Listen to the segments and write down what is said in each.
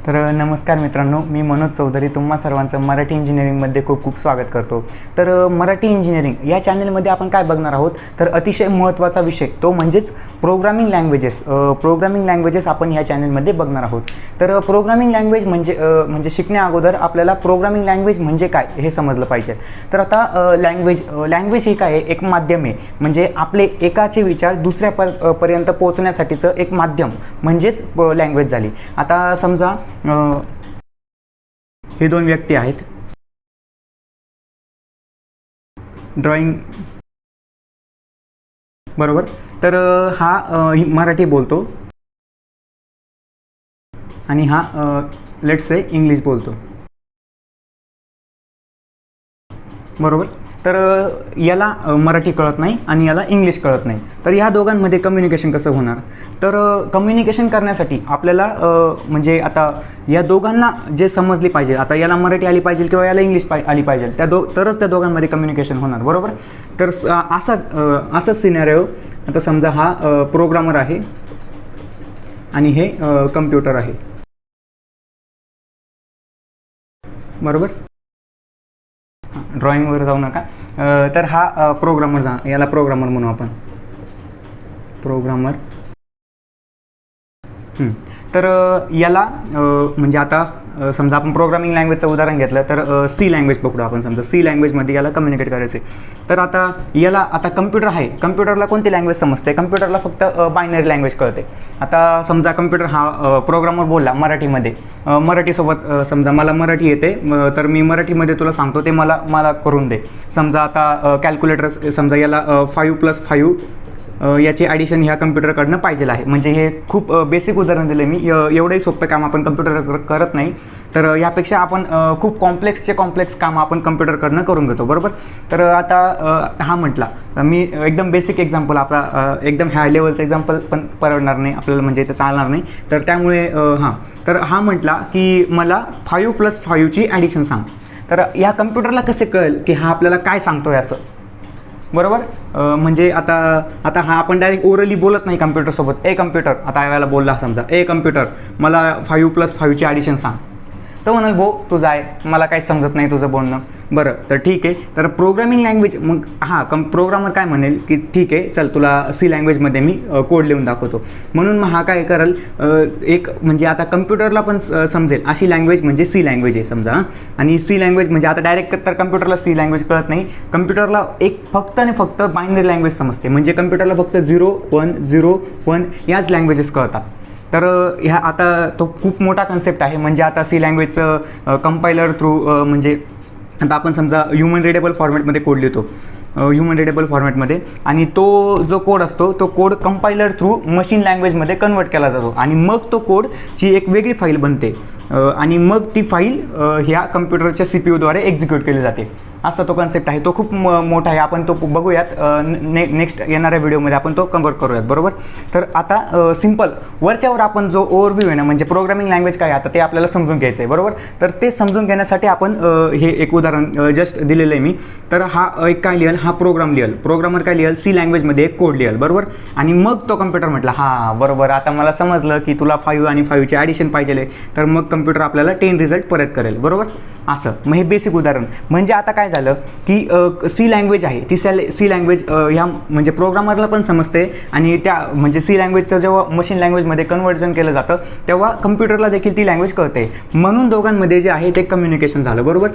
तर नमस्कार मित्रांनो, मी मनोज चौधरी तुम्हा सर्वांचं मराठी इंजिनिअरिंगमध्ये खूप खूप स्वागत करतो। तर मराठी इंजिनिअरिंग या चॅनलमध्ये आपण काय बघणार आहोत, तर अतिशय महत्त्वाचा विषय तो म्हणजेच प्रोग्रामिंग लँग्वेजेस आपण या चॅनलमध्ये बघणार आहोत। तर प्रोग्रामिंग लँग्वेज म्हणजे शिकण्या अगोदर आपल्याला प्रोग्रामिंग लँग्वेज म्हणजे काय हे समजलं पाहिजे। तर आता लँग्वेज ही काय आहे, एक माध्यम आहे, म्हणजे आपले एकाचे विचार दुसऱ्या पर्यंत पोहोचण्यासाठीचं एक माध्यम म्हणजेच लँग्वेज झाली। आता समजा हे दोन व्यक्ती आहेत, ड्रॉइंग बरोबर। तर हा मराठी बोलतो आणि हा लेट्स से इंग्लिश बोलतो बरोबर। तर याला मराठी कळत नाही आणि याला इंग्लिश कळत नाही, तर या दोघांमध्ये कम्युनिकेशन कसं होणार। तर कम्युनिकेशन करण्यासाठी आपल्याला म्हणजे आता या दोघांना जे समजली पाहिजे, आता याला मराठी आली पाहिजे किंवा याला इंग्लिश आली पाहिजे, तरच त्या दोघांमध्ये कम्युनिकेशन होणार बरोबर। तर असाच सिनेरिओ, आता समजा हा प्रोग्रामर आहे आणि हे कम्प्युटर आहे बरोबर। ड्रॉइंगवर जाऊ नका। तर हा प्रोग्रामर, याला प्रोग्रामर म्हणू आपण, प्रोग्रामर। तर याला म्हणजे आता समजा आपण प्रोग्रामिंग लँग्वेजचं उदाहरण घेतलं तर सी लँग्वेज पकडू आपण, समजा सी लँग्वेजमध्ये याला कम्युनिकेट करायचे। तर आता याला कम्प्युटर आहे, कम्प्युटरला कोणती लँग्वेज समजते, कम्प्युटरला फक्त बायनरी लँग्वेज कळते। आता समजा कम्प्युटर हा प्रोग्रामर बोलला मराठीमध्ये, मराठीसोबत समजा मला मराठी येते, तर मी मराठीमध्ये तुला सांगतो ते मला करून दे। समजा आता कॅल्क्युलेटर, समजा याला 5+5 याची ॲडिशन ह्या कम्प्युटरकडनं पाहिजे आहे, म्हणजे हे खूप बेसिक उदाहरण दिलं मी, एवढंही सोपं काम आपण कम्प्युटर करत नाही। तर यापेक्षा आपण खूप कॉम्प्लेक्स काम आपण कम्प्युटरकडनं करून घेतो बरोबर। तर आता हा म्हटला, मी एकदम बेसिक एक्झाम्पल, आपला एकदम हाय लेवलचं एक्झाम्पल पण परवडणार नाही आपल्याला, म्हणजे ते चालणार नाही। तर त्यामुळे तर हा म्हटला की मला 5+5ची ॲडिशन सांग। तर या कम्प्युटरला कसे कळेल की हा आपल्याला काय सांगतोय असं बरोबर। म्हणजे आता हा आपण डायरेक्ट ओरली बोलत नाही कम्प्युटरसोबत, ए कम्प्युटर, आता यावेळेला बोलला समजा ए कम्प्युटर मला 5+5ची ॲडिशन सांग, तर म्हणाल भाऊ तू जाय, मला काही समजत नाही तुझं बोलणं। बरं, तर ठीक आहे। तर प्रोग्रामिंग लँग्वेज, मग प्रोग्रामर काय म्हणेल की ठीक आहे चल, तुला सी लँग्वेजमध्ये मी कोड लिहून दाखवतो। म्हणून मग हा काय करेल, एक म्हणजे आता कम्प्युटरला पण समजेल अशी लँग्वेज म्हणजे सी लँग्वेज आहे समजा। आणि सी लँग्वेज म्हणजे आता डायरेक्ट तर कम्प्युटरला सी लँग्वेज कळत नाही, कम्प्युटरला एक फक्त आणि फक्त बायनरी लँग्वेज समजते, म्हणजे कम्प्युटरला फक्त 0 1 याच लँग्वेजेस कळतात। तर ह्या आता तो खूप मोठा कन्सेप्ट आहे, म्हणजे आता सी लँग्वेजचं कंपायलर थ्रू, म्हणजे आता आपण समजा ह्युमन रिडेबल फॉर्मॅटमध्ये कोड लिहितो, ह्युमन रिडेबल फॉर्मॅटमध्ये, आणि तो जो कोड असतो तो कोड कंपायलर थ्रू मशीन लँग्वेजमध्ये कन्वर्ट केला जातो, आणि मग तो कोडची एक वेगळी फाईल बनते, आणि मग ती फाईल ह्या कम्प्युटरच्या CPU द्वारे एक्झिक्यूट केली जाते। असा तो कन्सेप्ट आहे, तो खूप मोठा आहे, आपण तो बघूयात नेक्स्ट येणाऱ्या व्हिडिओमध्ये आपण तो कव्हर करूयात बरोबर। तर आता सिम्पल वरच्यावर आपण जो ओव्हरव्ह्यू आहे ना, म्हणजे प्रोग्रामिंग लँग्वेज काय आता ते आपल्याला समजून घ्यायचं आहे बरोबर। तर ते समजून घेण्यासाठी आपण हे एक उदाहरण जस्ट दिलेलं आहे मी। तर हा एक काय लिहेल, हा प्रोग्राम लिहेल, प्रोग्रामर काय लिहेल, सी लँग्वेजमध्ये एक कोड लिहेल बरोबर। आणि मग तो कम्प्युटर म्हटला हा बरोबर, आता मला समजलं की तुला 5 आणि 5ची ॲडिशन पाहिजे, तर मग कम्प्युटर आपल्याला 10 रिझल्ट परत करेल बरोबर असं। मग हे बेसिक उदाहरण, म्हणजे आता काय झालं की सी लँग्वेज आहे ती सी लँग्वेज ह्या म्हणजे प्रोग्रामरला पण समजते, आणि त्या म्हणजे सी लँग्वेजचं जेव्हा मशीन लँग्वेजमध्ये कन्व्हर्जन केलं जातं तेव्हा कम्प्युटरला देखील ती लँग्वेज कळते, म्हणून दोघांमध्ये जे आहे ते कम्युनिकेशन झालं बरोबर।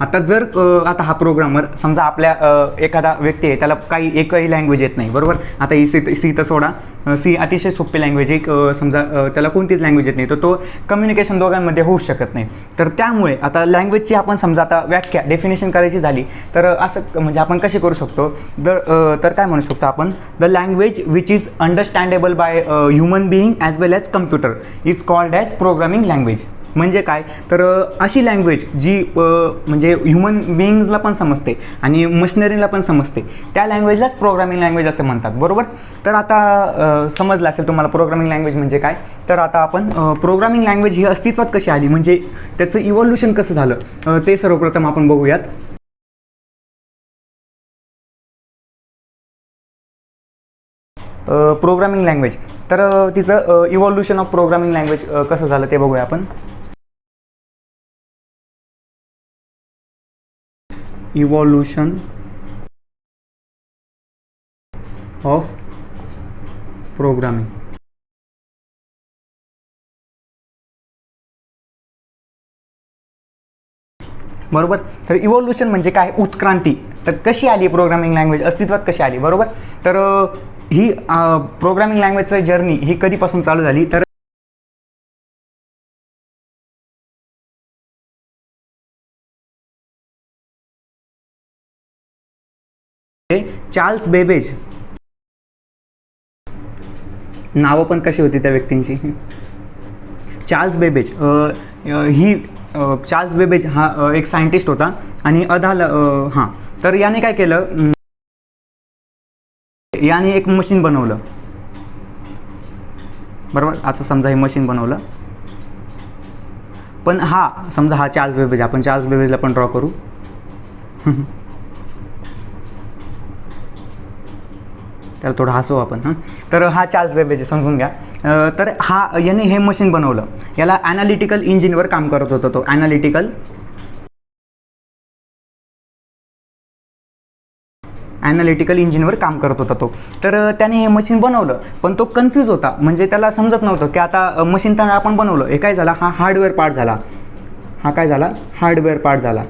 आता जर आता हा प्रोग्रामर समजा आपल्या एखादा व्यक्ती आहे, त्याला एकही लँग्वेज येत नाही बरोबर। आता ही सी तर सोडा, सी अतिशय सोपी लँग्वेज आहे, समजा त्याला कोणतीच लँग्वेज येत नाही, तर तो कम्युनिकेशन दोघांमध्ये होऊ शकत नाही। तर त्यामुळे आता लँग्वेजची आपण समजा आता व्याख्या डेफिनेशन करायची झाली तर असं म्हणजे आपण कशी करू शकतो, तर काय म्हणू शकतो आपण, the language which is understandable by human being as well as computer is called as programming language. म्हणजे काय, तर अशी लँग्वेज जी म्हणजे ह्युमन बिईंग्सला पण समजते आणि मशिनरीला पण समजते, त्या लँग्वेजलाच प्रोग्रामिंग लँग्वेज असं म्हणतात बरोबर। तर आता समजलं असेल तुम्हाला प्रोग्रामिंग लँग्वेज म्हणजे काय। तर आता आपण प्रोग्रामिंग लँग्वेज ही अस्तित्वात कशी आली, म्हणजे त्याचं इव्होल्युशन कसं झालं ते सर्वप्रथम आपण बघूयात। प्रोग्रामिंग लँग्वेज तर तिचं इव्हॉल्युशन ऑफ प्रोग्रामिंग लँग्वेज कसं झालं ते बघूया आपण. Evolution of programming. बरोबर. तर इव्हॉल्युशन म्हणजे काय, उत्क्रांती. तर कशी आली प्रोग्रामिंग लँग्वेज, अस्तित्वात कशी आली. बरोबर. तर ही प्रोग्रामिंग लँग्वेजचं जर्नी ही कधीपासून चालू झाली, तर चार्ल्स बेबेज, नावं पण कशी होती त्या व्यक्तींची. चार्ल्स बेबेज ही चार्ल्स बेबेज हा एक सायंटिस्ट होता आणि हां, तर याने काय केलं, याने एक मशीन बनवलं. बरोबर. असं समजा हे मशीन बनवलं. पण समजा हा चार्ल्स बेबेज, आपण चार्ल्स बेबेजला पण ड्रॉ करू. त्याला थोडं हसू आपण. तर हा चार्ल्स बेबेज समजून घ्या. तर याने हे मशीन बनवलं. याला ॲनालिटिकल इंजिनवर काम करत होता तो. ॲनालिटिकल इंजिनवर काम करत होता तो. तर त्याने हे मशीन बनवलं, पण तो कन्फ्यूज होता. म्हणजे त्याला समजत नव्हतं की आता मशीन तर आपण बनवलं, हे काय झाला, हा हार्डवेअर पार्ट झाला. हा काय झाला, हार्डवेअर पार्ट झाला.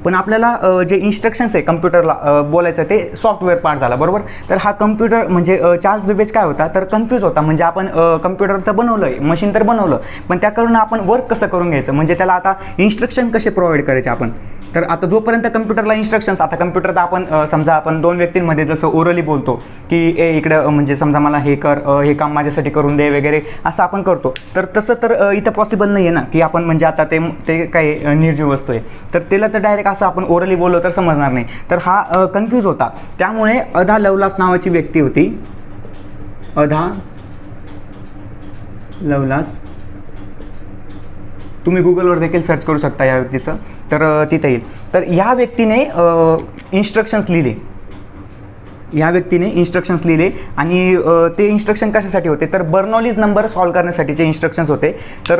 पण आपल्याला जे इन्स्ट्रक्शन्स आहे कम्प्युटरला बोलायचं ते सॉफ्टवेअर पार्ट झाला. बरोबर. तर हा कम्प्युटर म्हणजे चार्ल्स बेबेज काय होता, तर कन्फ्यूज होता. म्हणजे आपण कम्प्युटर तर बनवलं आहे, मशीन तर बनवलं, पण त्याकडून आपण वर्क कसं करून घ्यायचं, म्हणजे त्याला आता इन्स्ट्रक्शन कसे प्रोव्हाइड करायचे आपण. तर आता जोपर्यंत कम्प्युटरला इन्स्ट्रक्शन्स, आता कम्प्युटर तर आपण समजा आपण दोन व्यक्तींमध्ये जसं ओरली बोलतो की इकडं म्हणजे समजा मला हे कर, हे काम माझ्यासाठी करून दे वगैरे, असं आपण करतो. तर तसं तर इथं पॉसिबल नाही आहे ना, की आपण म्हणजे आता ते काही निर्जीव वस्तू आहे, तर त्याला तर डायरेक्ट असं आपण ओरली बोललो तर समजणार नाही. तर हा कन्फ्यूज होता. त्यामुळे अधा लवलास नावाची व्यक्ती होती. अधा लवलास, तुम्ही गुगलवर देखील सर्च करू शकता या व्यक्तीचं, तर तिथे येईल. तर या व्यक्तीने इन्स्ट्रक्शन्स लिहिले. आणि ते इन्स्ट्रक्शन कशासाठी होते, तर बर्नौलीज नंबर सॉल्व्ह करण्यासाठीचे इन्स्ट्रक्शन्स होते. तर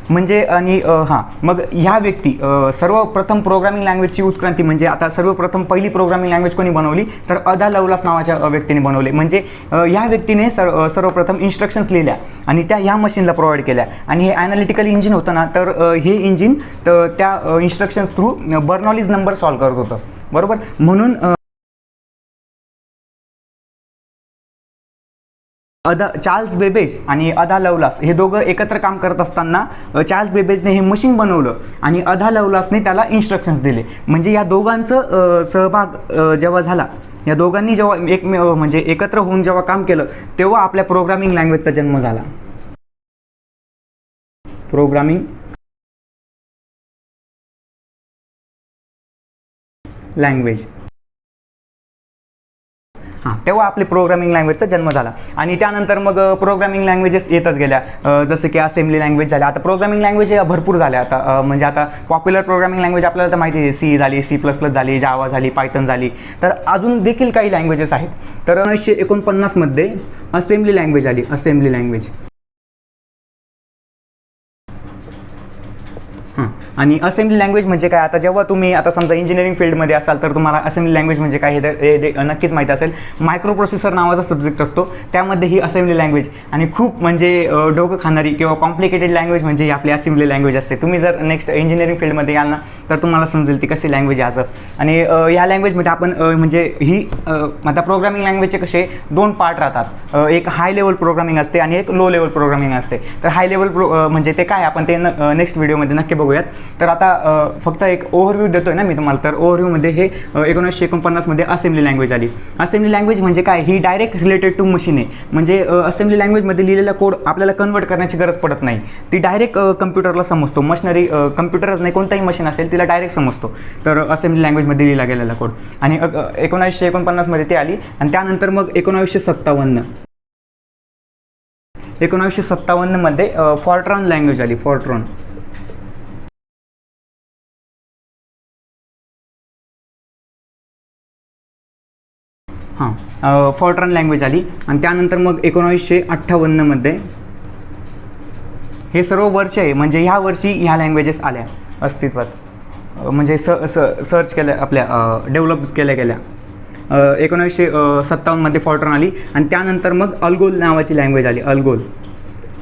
म्हणजे आणि मग ह्या व्यक्ती सर्वप्रथम प्रोग्रामिंग लँग्वेजची उत्क्रांती, म्हणजे आता सर्वप्रथम पहिली प्रोग्रामिंग लँग्वेज कोणी बनवली, तर अधा लवलास नावाच्या व्यक्तीने बनवले. म्हणजे ह्या व्यक्तीने सर्वप्रथम इन्स्ट्रक्शन्स लिहिल्या आणि त्या ह्या मशीनला प्रोव्हाइड केल्या. आणि हे ॲनालिटिकल इंजिन होतं ना, तर हे इंजिन त्या instructions through Bernoulli's number solve करत होतं. बरोबर. म्हणून चार्ल्स बेबेज आणि अधा लवलास हे दोघं एकत्र काम करत असताना चार्ल्स बेबेजने हे मशीन बनवलं आणि अधा लवलासने त्याला इन्स्ट्रक्शन्स दिले. म्हणजे या दोघांचं सहभाग जेव्हा झाला, या दोघांनी जेव्हा म्हणजे एकत्र होऊन जेव्हा काम केलं, तेव्हा आपल्या प्रोग्रामिंग लँग्वेजचा जन्म झाला. Programming language. तेव्हा आपली प्रोग्रामिंग लँग्वेजचा जन्म झाला. आणि त्यानंतर मग प्रोग्रामिंग लँग्वेजेस येतच गेल्या, जसं की असेंब्ली लँग्वेज झाल्या. आता प्रोग्रामिंग लँग्वेज भरपूर झाल्या आता. म्हणजे आता पॉप्युलर प्रोग्रामिंग लँग्वेज आपल्याला तर माहिती आहे, सी झाली, C++ झाली, जावा झाली, पायथन झाली. तर अजून देखील काही लँग्वेजेस आहेत. तर 1949 मध्ये असेंब्ली लँग्वेज आली. Assembly language. आणि असेंब्ली लँग्वेज म्हणजे काय, आता जेव्हा तुम्ही आता समजा इंजिनिअरिंग फील्डमध्ये असाल तर तुम्हाला असेंब्ली लँग्वेज म्हणजे काय हे नक्कीच माहिती असेल. मायक्रो प्रोसेसर नावाचा सब्जेक्ट असतो, त्यामध्ये ही असेंब्ली लँग्वेज आणि खूप म्हणजे डोकं खाणारी किंवा कॉम्प्लिकेटेड लँग्वेज म्हणजे ही आपली असेंब्ली लँग्वेज असते. तुम्ही जर नेक्स्ट इंजिनिअरिंग फील्डमध्ये याल ना, तर तुम्हाला समजेल ती कशी लँग्वेज आहे असं. आणि ह्या लँग्वेजमध्ये आपण म्हणजे ही आता प्रोग्रामिंग लँग्वेजचे कसे दोन पार्ट राहतात. एक हाय लेवल प्रोग्रामिंग असते आणि एक लो लेवल प्रोग्रामिंग असते. तर हाय लेवल म्हणजे ते काय, आपण ते नेक्स्ट व्हिडिओमध्ये नक्की बघूयात. तर आता फक्त एक ओव्हरव्ह्यू देतोय ना मी तुम्हाला. तर ओव्हरव्ह्यूमध्ये हे 1949 मध्ये असेंब्ली लँग्वेज आली. असेंब्ली लँग्वेज म्हणजे काय, ही डायरेक्ट रिलेटेड टू मशीन आहे. म्हणजे असेंब्ली लँग्वेजमध्ये लिहिलेला कोड आपल्याला कन्वर्ट करण्याची गरज पडत नाही. ती डायरेक्ट कम्प्युटरला समजतो. मशिनरी कम्प्युटरच नाही, कोणताही मशीन असेल तिला डायरेक्ट समजतो. तर असेंब्ली लँग्वेजमध्ये लिहिला गेलेला कोड. आणि 1949 मध्ये ती आली. आणि त्यानंतर मग 1957 मध्ये फॉर्ट्रॉन लँग्वेज आली. फॉर्ट्रॉन. फॉर्ट्रान लँग्वेज आली. आणि त्यानंतर मग 1958मध्ये हे सर्व वर्ष आहे, म्हणजे ह्या वर्षी ह्या लँग्वेजेस आल्या अस्तित्वात, म्हणजे सर्च केल्या, आपल्या डेव्हलप केल्या गेल्या. 1957मध्ये फॉर्ट्रान आली. आणि त्यानंतर मग अल्गोल नावाची लँग्वेज आली, अल्गोल.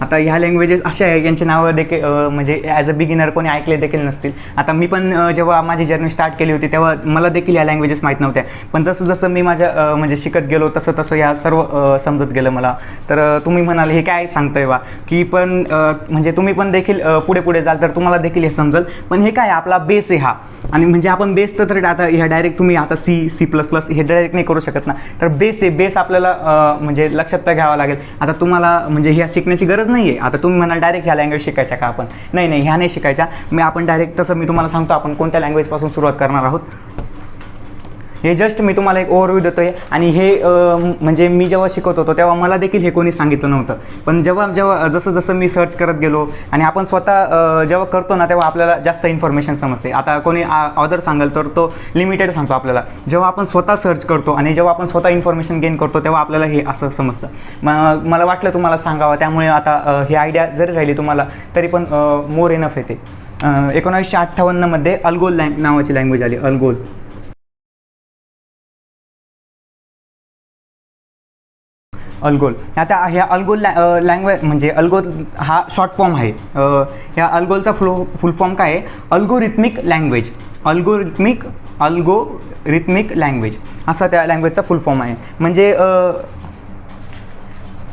आता ह्या लँग्वेजेस अशा आहे, यांचे नावं देखील म्हणजे ॲज अ बिगिनर कोणी ऐकले देखील नसतील. आता मी पण जेव्हा माझी जर्नी स्टार्ट केली होती तेव्हा मला देखील ह्या लँग्वेजेस माहीत नव्हत्या, पण जसं जसं मी माझ्या म्हणजे शिकत गेलो तसं तसं ह्या सर्व समजत गेलं मला. तर तुम्ही म्हणाल हे काय सांगतंय बा, की पण म्हणजे तुम्ही पण देखील पुढे पुढे जाल तर तुम्हाला देखील हे समजेल. पण हे काय, आपला बेस आहे हा. आणि म्हणजे आपण बेस तर आता ह्या डायरेक्ट तुम्ही आता C++ हे डायरेक्ट नाही करू शकत ना. तर बेस आहे, बेस आपल्याला म्हणजे लक्षात घ्यावं लागेल. आता तुम्हाला म्हणजे ह्या शिकण्याची गरज नाही आहे. आता तुम्ही म्हणाल डायरेक्ट ह्या लँग्वेज शिकायच्या का आपण, नाही ह्या नाही शिकायच्या. आपण डायरेक्ट तसं मी तुम्हाला सांगतो आपण कोणत्या लँग्वेजपासून सुरुवात करणार आहोत. हे जस्ट मी तुम्हाला एक ओव्हरव्ह्यू देतो आहे. आणि हे म्हणजे मी जेव्हा शिकत होतो तेव्हा मला देखील हे कोणी सांगितलं नव्हतं. पण जेव्हा जसं मी सर्च करत गेलो आणि आपण स्वतः जेव्हा करतो ना तेव्हा आपल्याला जास्त इन्फॉर्मेशन समजते. आता कोणी ऑदर सांगेल तर तो लिमिटेड सांगतो आपल्याला. जेव्हा आपण स्वतः सर्च करतो आणि जेव्हा आपण स्वतः इन्फॉर्मेशन गेन करतो तेव्हा आपल्याला हे असं समजतं. मला वाटलं तुम्हाला सांगावं, त्यामुळे आता ही आयडिया जरी राहिली तुम्हाला तरी पण मोर इनफ येते. 1958मध्ये अल्गोल नावाची लँग्वेज आली, अल्गोल. अल्गोल. आता ह्या अल्गोल लँग्वेज म्हणजे अल्गोल हा शॉर्ट फॉर्म आहे. ह्या अल्गोलचा फुल फॉर्म काय आहे, अल्गोरिथमिक लँग्वेज. अल्गोरिथमिक लँग्वेज असा त्या लँग्वेजचा फुल फॉर्म आहे. म्हणजे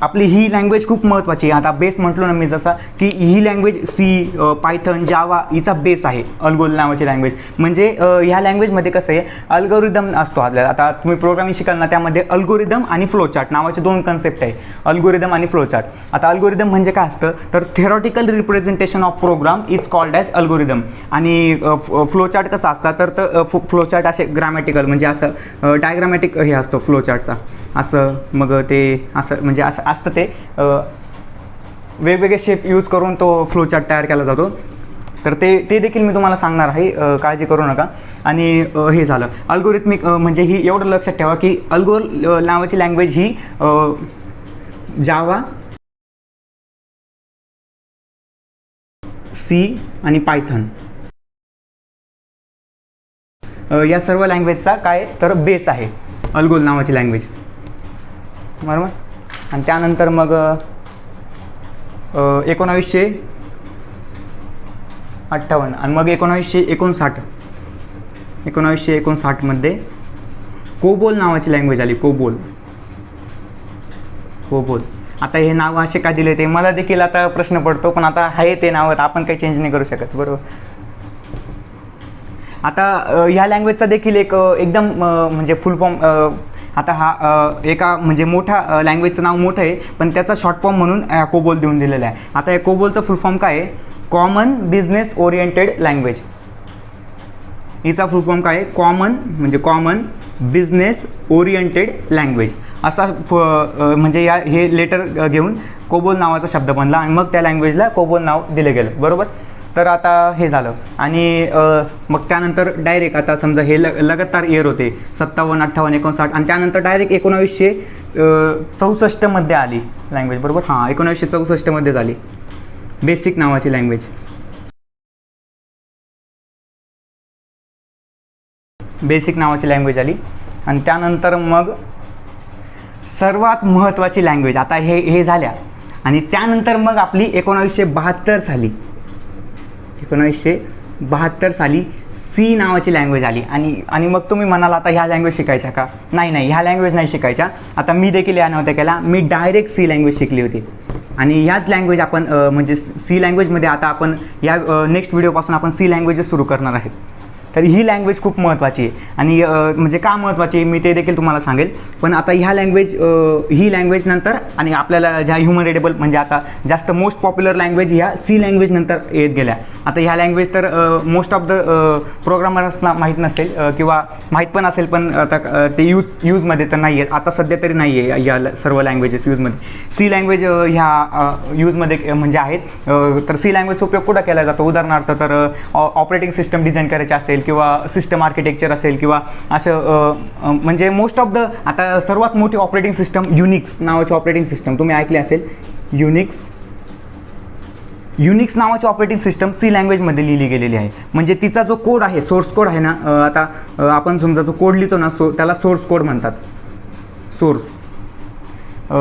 आपली ही लँग्वेज खूप महत्त्वाची आहे. आता बेस म्हटलो ना मी जसा, की ही लँग्वेज C, पायथन, जावा हिचा बेस आहे अल्गोल नावाची लँग्वेज. म्हणजे ह्या लँग्वेजमध्ये कसं आहे, अल्गोरिदम असतो आपल्याला. आता तुम्ही प्रोग्रामिंग शिकाल ना त्यामध्ये अल्गोरिदम आणि फ्लोचार्ट नावाचे दोन कन्सेप्ट आहे, अल्गोरिदम आणि फ्लोचार्ट. आता अल्गोरिदम म्हणजे काय असतं, तर theoretical representation of program is called as algorithm. आणि फ्लोचार्ट कसा असतात तर फ्लोचार्ट असे ग्रामॅटिकल म्हणजे असं डायग्रामॅटिक हे असतो फ्लोचार्टचा असं. मग ते असं म्हणजे असं असतं, ते वेगवेगळे शेप यूज करून तो फ्लोचार्ट तयार केला जातो. तर ते देखील मी तुम्हाला सांगणार आहे, काळजी करू नका. आणि हे झालं अल्गोरिथमिक म्हणजे ही एवढं लक्षात ठेवा की अल्गोल नावाची लँग्वेज ही जावा, C आणि पायथन या सर्व लँग्वेजचा काय तर बेस आहे अल्गोल नावाची लँग्वेज, बरोबर. आणि त्यानंतर मग 1958 आणि मग 1959मध्ये कोबोल नावाची लँग्वेज आली, कोबोल. आता हे नाव असे का दिले ते मला देखील आता प्रश्न पडतो, पण आता आहे ते नाव, आपण काही चेंज नाही करू शकत, बरोबर. आता ह्या लँग्वेजचा देखील एक एकदम म्हणजे फुल फॉर्म, आता हा एका म्हणजे मोठा लँग्वेजचं नाव मोठं आहे पण त्याचा शॉर्ट फॉर्म म्हणून कोबोल देऊन दिलेला आहे. आता या कोबोलचं फुल फॉर्म काय आहे, कॉमन बिझनेस ओरिएंटेड लँग्वेज. हिचा फुल फॉर्म काय आहे, कॉमन बिझनेस ओरिएंटेड लँग्वेज असा म्हणजे हे लेटर घेऊन कोबोल नावाचा शब्द बनला आणि मग त्या लँग्वेजला कोबोल नाव दिलं गेलं, बरोबर. तर आता हे झालं. आणि मग त्यानंतर डायरेक्ट आता समजा हे लगातार इयर होते 57, 58, 59 आणि त्यानंतर डायरेक्ट 1964मध्ये आली लँग्वेज, बरोबर. 1964मध्ये झाली बेसिक नावाची लँग्वेज. बेसिक नावाची लँग्वेज आली. आणि त्यानंतर मग सर्वात महत्त्वाची लँग्वेज आता हे झाल्या. आणि त्यानंतर मग आपली 1972 झाली. 1972 साली C नावाची लँग्वेज आली. आणि मग तुम्ही म्हणाल आता ह्या लँग्वेज शिकायच्या का, नाही ह्या लँग्वेज नाही शिकायच्या. आता मी देखील या नव्हत्या केला, मी डायरेक्ट C लँग्वेज शिकली होती. आणि ह्याच लँग्वेज आपण म्हणजे C लँग्वेजमध्ये आता आपण या नेक्स्ट व्हिडिओपासून आपण C लँग्वेजेस सुरू करणार आहेत. तर ही लँग्वेज खूप महत्त्वाची आहे. आणि म्हणजे का महत्त्वाची आहे मी ते देखील तुम्हाला सांगेल. पण आता ह्या लँग्वेज ही लँग्वेज नंतर आणि आपल्याला ज्या ह्युमन रिडेबल म्हणजे आता जास्त मोस्ट पॉप्युलर लँग्वेज ह्या C लँग्वेज नंतर येत गेल्या. आता ह्या लँग्वेज तर मोस्ट ऑफ द प्रोग्रामर्सना माहीत नसेल किंवा माहीत पण असेल, पण आता ते यूजमध्ये तर नाही आहेत आता सध्या तरी नाही आहे या सर्व लँग्वेजेस यूजमध्ये. C लँग्वेज ह्या यूजमध्ये म्हणजे आहेत. तर C लँग्वेजचा उपयोग कुठं केला जातो, उदाहरणार्थ तर ऑपरेटिंग सिस्टम डिझाईन करायचे असेल किंवा सिस्टम आर्किटेक्चर असेल किंवा असं म्हणजे मोस्ट ऑफ द आता सर्वात मोठी ऑपरेटिंग सिस्टम युनिक्स नावाची ऑपरेटिंग सिस्टम तुम्ही ऐकली असेल. युनिक्स नावाची ऑपरेटिंग सिस्टम सी लँग्वेजमध्ये लिहिली गेलेली आहे. म्हणजे तिचा जो कोड आहे, सोर्स कोड आहे ना, आता आपण समजा जो कोड लिहितो ना, त्याला सोर्स कोड म्हणतात.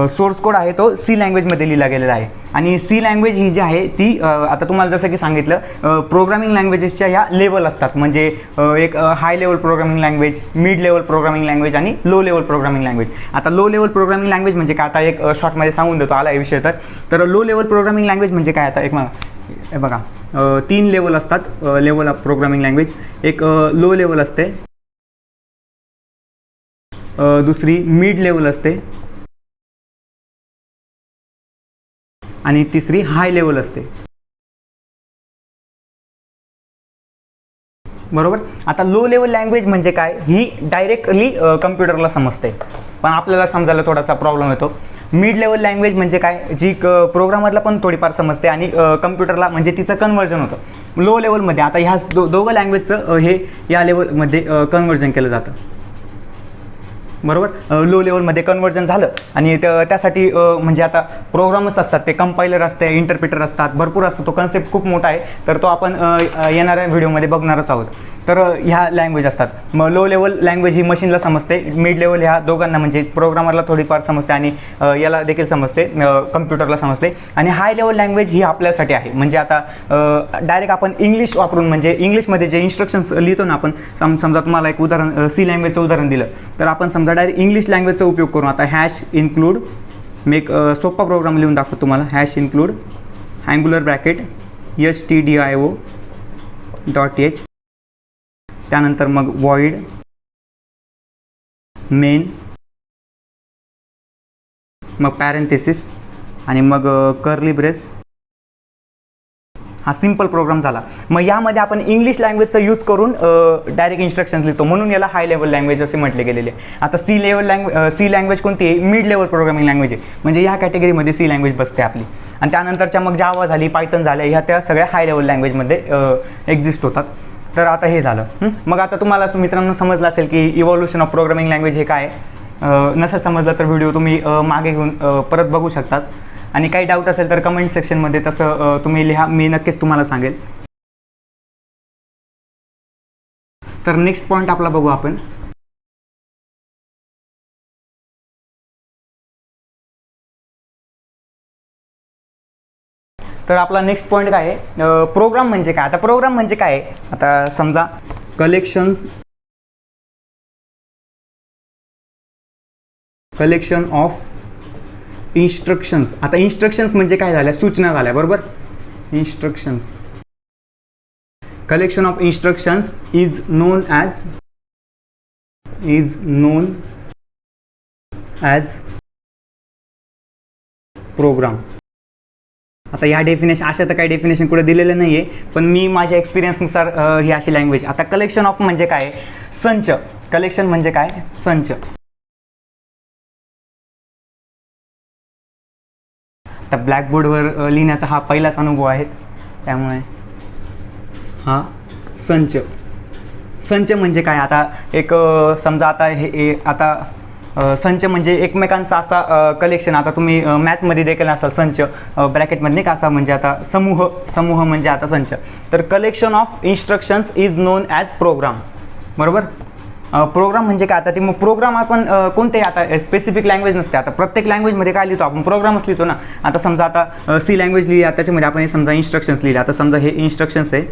सोर्स कोड आहे तो सी लँग्वेजमध्ये लिहिला गेलेला आहे. आणि सी लँग्वेज ही जी आहे ती आता तुम्हाला जसं की सांगितलं प्रोग्रामिंग लँग्वेजेसच्या ह्या लेवल असतात. म्हणजे एक high level programming language, mid level programming language आणि लो लेवल प्रोग्रामिंग लँग्वेज. आता लो लेवल प्रोग्रामिंग लँग्वेज म्हणजे काय, आता एक शॉर्टमध्ये सांगून देतो आला विषय. तर लो लेवल प्रोग्रामिंग लँग्वेज म्हणजे काय, आता एक बघा 3 लेवल असतात लेवल ऑफ प्रोग्रामिंग लँग्वेज. एक लो लेवल असते, दुसरी मिड लेवल असते आणि तिसरी हाय लेवल असते. बरोबर. आता लो लेवल लँग्वेज म्हणजे काय, ही डायरेक्टली कम्प्युटरला समजते, पण आपल्याला समजायला थोडासा प्रॉब्लेम येतो. मिड लेवल लँग्वेज म्हणजे काय, जी प्रोग्रामरला पण थोडीफार समजते आणि कम्प्युटरला म्हणजे तिचं कन्व्हर्जन होतं. लो लेवलमध्ये आता ह्या दोघं लँग्वेजचं हे या लेवलमध्ये कन्व्हर्जन केलं जातं. बरोबर. लो लेवलमध्ये कन्व्हर्जन झालं आणि त्यासाठी म्हणजे आता प्रोग्रामच असतात, ते कंपायलर असते, इंटरप्रिटर असतात, भरपूर असतो. तो कन्सेप्ट खूप मोठा आहे, तर तो आपण येणाऱ्या व्हिडिओमध्ये बघणारच आहोत. तर ह्या लँग्वेज असतात. मग लो लेवल लँग्वेज ही मशीनला समजते, मिड लेवल ह्या दोघांना म्हणजे प्रोग्रामरला थोडीफार समजते आणि याला देखील समजते, कम्प्युटरला समजते. आणि हाय लेवल लँग्वेज ही आपल्यासाठी आहे. म्हणजे आता डायरेक्ट आपण इंग्लिश वापरून म्हणजे इंग्लिशमध्ये जे इन्स्ट्रक्शन्स लिहितो ना आपण, समजा तुम्हाला एक उदाहरण सी लँग्वेजचं उदाहरण दिलं, तर आपण समजा डायरेक्ट इंग्लिश लँग्वेजचा उपयोग करून आता हॅश इन्क्लूड, मी एक सोपा प्रोग्राम लिहून दाखवतो तुम्हाला. Hash include angular bracket stdio.h, त्यानंतर मग void मेन, मग पॅरेंथेसिस आणि मग कर्ली ब्रेस. हा सिंपल प्रोग्राम झाला. मग यामध्ये आपण इंग्लिश लँग्वेजचा यूज करून डायरेक्ट इन्स्ट्रक्शन्स लिहितो, म्हणून याला हाय लेवल लँग्वेज असे म्हटले गेलेले. आता सी लँग्वेज कोणती आहे, मिड लेवल प्रोग्रामिंग लँग्वेज आहे. म्हणजे ह्या कॅटेगरीमध्ये सी लँग्वेज बसते आपली. आणि त्यानंतरच्या मग जावा झाली, पायथन झाल्या, ह्या त्या सगळ्या हाय लेवल लँग्वेजमध्ये एक्झिस्ट होतात. तर आता हे झालं. मग आता तुम्हाला मित्रांनो समजलं असेल की इव्हॉल्युशन ऑफ प्रोग्रामिंग लँग्वेज हे काय. नसेल समजलं तर व्हिडिओ तुम्ही मागे घेऊन परत बघू शकतात. आणि काही डाऊट असेल तर कमेंट सेक्शनमध्ये तसं तुम्ही लिहा, मी नक्कीच तुम्हाला सांगेल. तर नेक्स्ट पॉईंट आपला बघू आपण. तर आपला नेक्स्ट पॉईंट काय आहे, प्रोग्राम म्हणजे काय. आता प्रोग्राम म्हणजे काय, आता समजा कलेक्शन ऑफ इन्स्ट्रक्शन्स. आता इन्स्ट्रक्शन्स म्हणजे काय झाल्या, सूचना झाल्या. बरोबर. Instructions, collection of instructions is known as program. आता ह्या डेफिनेशन अशा तर काही डेफिनेशन कुठे दिलेलं नाही आहे, पण मी माझ्या एक्सपिरियन्सनुसार ही अशी लँग्वेज. आता कलेक्शन ऑफ म्हणजे काय, संच. कलेक्शन म्हणजे काय, संच. आता ब्लॅकबोर्डवर लिहिण्याचा हा पहिलाच अनुभव आहे, त्यामुळे हा संच म्हणजे काय. आता एक समजा आता हे आता संच म्हणजे एकमेकांचा असा कलेक्शन. आता तुम्ही मॅथमध्ये देखील असा संच ब्रॅकेटमध्ये नाही का असा, म्हणजे आता समूह म्हणजे आता संच. तर collection of instructions is known as program. बरोबर. प्रोग्राम म्हणजे काय, आता ते मग प्रोग्राम आपण कोणते, आता स्पेसिफिक लँग्वेज नसते. आता प्रत्येक लँग्वेजमध्ये काय लिहितो आपण, प्रोग्रामच लिहितो ना. आता समजा आता सी लँग्वेज लिहिली, त्याच्यामध्ये आपण हे समजा इन्स्ट्रक्शन्स लिहिले. आता समजा हे इन्स्ट्रक्शन्स आहे,